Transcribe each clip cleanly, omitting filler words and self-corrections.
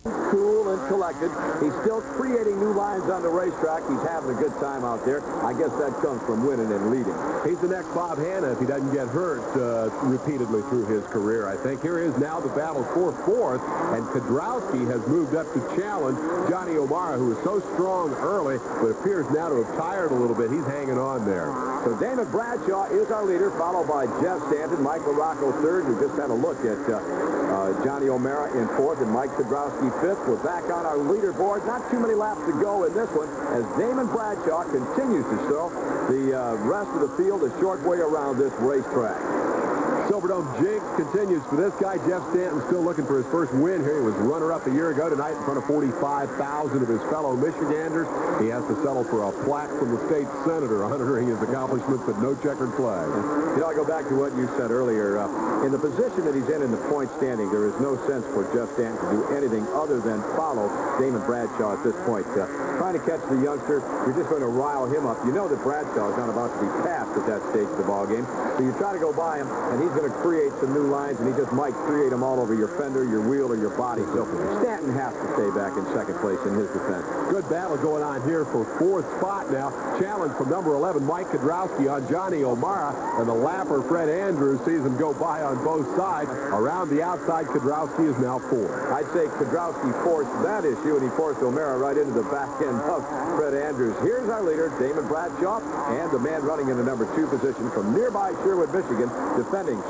Cool and collected. He's still creating new lines on the racetrack. He's having a good time out there. I guess that comes from winning and leading. He's the next Bob Hanna if he doesn't get hurt repeatedly through his career, I think. Here is now the battle for fourth, and Kedrowski has moved up to challenge Johnny O'Mara, who was so strong early, but appears now to have tired a little bit. He's hanging on there. So Damon Bradshaw is our leader, followed by Jeff Stanton, Mike LaRocco third. We just had a look at Johnny O'Mara in fourth and Mike Kedrowski fifth. We're back on our leaderboard. Not too many laps to go in this one as Damon Bradshaw continues to show the rest of the field a short way around this racetrack. Silverdome jinx continues for this guy. Jeff Stanton still looking for his first win here. He was runner-up a year ago tonight in front of 45,000 of his fellow Michiganders. He has to settle for a plaque from the state senator honoring his accomplishments, but no checkered flag. You know, I go back to what you said earlier. In the position that he's in the point standing, there is no sense for Jeff Stanton to do anything other than follow Damon Bradshaw at this point. Trying to catch the youngster, you're just going to rile him up. You know that Bradshaw is not about to be passed at that stage of the ballgame, so you try to go by him, and he's going to create some new lines, and he just might create them all over your fender, your wheel, or your body. So Stanton has to stay back in second place in his defense. Good battle going on here for fourth spot now. Challenge from number 11, Mike Kedrowski on Johnny O'Mara, and the lapper Fred Andrews sees him go by on both sides. Around the outside, Kedrowski is now fourth. I'd say Kedrowski forced that issue, and he forced O'Mara right into the back end of Fred Andrews. Here's our leader, Damon Bradshaw, and the man running in the number 2 position from nearby Sherwood, Michigan, defending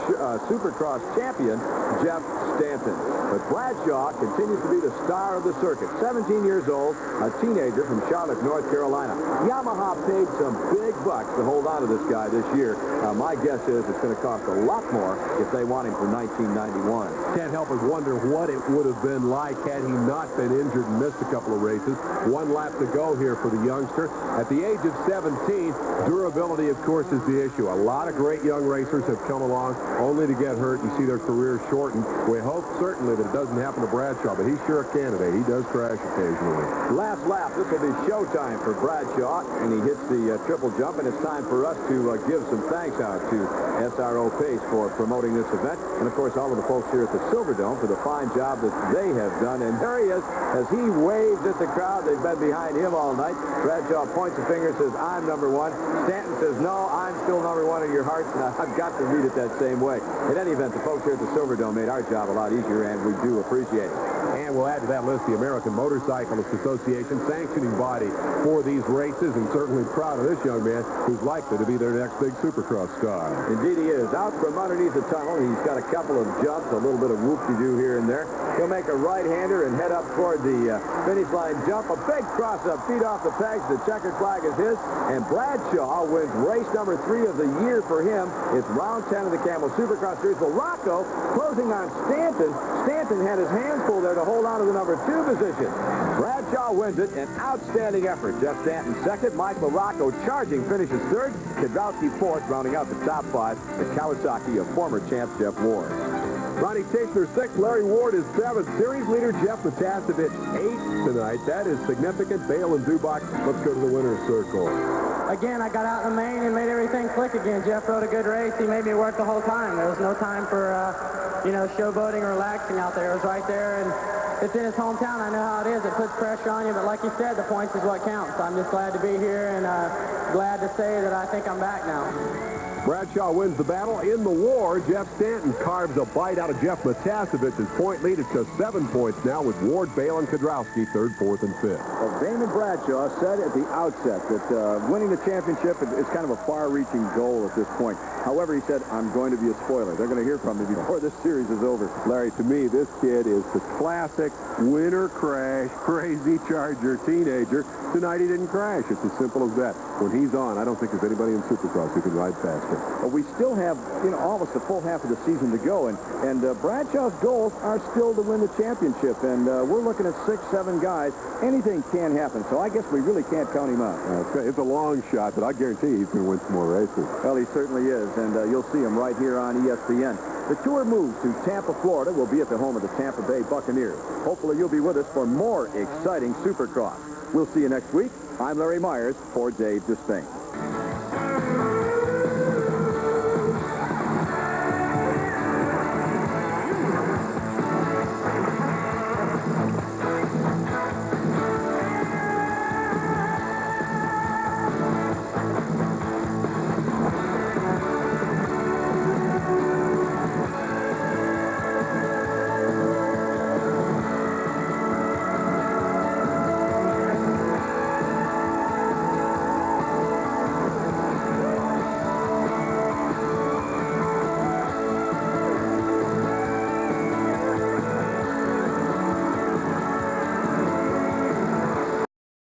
Supercross champion Jeff Stanton. But Bradshaw continues to be the star of the circuit. 17 years old, a teenager from Charlotte, North Carolina. Yamaha paid some big bucks to hold on to this guy this year. My guess is it's going to cost a lot more if they want him for 1991. Can't help but wonder what it would have been like had he not been injured and missed a couple of races. One lap to go here for the youngster. At the age of 17, durability, of course, is the issue. A lot of great young racers have come along only to get hurt and see their careers shortened. We hope certainly that it doesn't happen to Bradshaw, but he's sure a candidate. He does crash occasionally. Last lap. This will be showtime for Bradshaw, and he hits the triple jump, and it's time for us to give some thanks out to SRO Pace for promoting this event, and of course all of the folks here at the Silverdome for the fine job that they have done. And there he is as he waves at the crowd. They've been behind him all night. Bradshaw points a finger and says, "I'm number 1." Stanton says, "No, I'm still number 1 in your hearts," and I've got to read it that same way. In any event, the folks here at the Silverdome made our job a lot easier, and we do appreciate it. And we'll add to that list the American Motorcyclist Association, sanctioning body for these races, and certainly proud of this young man who's likely to be their next big Supercross star. Indeed he is. Out from underneath the tunnel, he's got a couple of jumps, a little bit of whoop-de-doo here and there. He'll make a right-hander and head up toward the finish line jump. A big cross-up, feet off the pegs. The checkered flag is his, and Bradshaw wins race number 3 of the year for him. It's round 10 of the Camel Supercross Series. Well, Rocco closing on Stanton. Stanton had his hands full there to hold on to the number 2 position. Bradshaw wins it. An outstanding effort. Jeff Stanton second. Mike LaRocco charging finishes third. Kedrowski fourth, rounding out the top 5. The Kawasaki of former champ Jeff Ward. Ronnie Tichenor 6th, Larry Ward is 7th. Series leader Jeff Matasevich 8th tonight. That is significant. Bale and Dubach, let's go to the winner's circle. Again, I got out in the main and made everything click again. Jeff rode a good race. He made me work the whole time. There was no time for, showboating or relaxing out there. It was right there, and it's in his hometown. I know how it is. It puts pressure on you, but like you said, the points is what counts. I'm just glad to be here and glad to say that I think I'm back now. Bradshaw wins the battle. In the war, Jeff Stanton carves a bite out of Jeff Matasevich's point lead. It's just 7 points now with Ward, Bale, and Kedrowski 3rd, 4th, and 5th. Well, Damon Bradshaw said at the outset that winning the championship is kind of a far-reaching goal at this point. However, he said, "I'm going to be a spoiler. They're going to hear from me before this series is over." Larry, to me, this kid is the classic winner crash, crazy Charger teenager. Tonight he didn't crash. It's as simple as that. When he's on, I don't think there's anybody in Supercross who can ride faster. But we still have, almost a full half of the season to go, and Bradshaw's goals are still to win the championship, and we're looking at 6, 7 guys. Anything can happen, so I guess we really can't count him out. It's a long shot, but I guarantee he's going to win some more races. Well, he certainly is, and you'll see him right here on ESPN. The tour moves to Tampa, Florida. We'll be at the home of the Tampa Bay Buccaneers. Hopefully you'll be with us for more exciting Supercross. We'll see you next week. I'm Larry Myers for Dave Despain.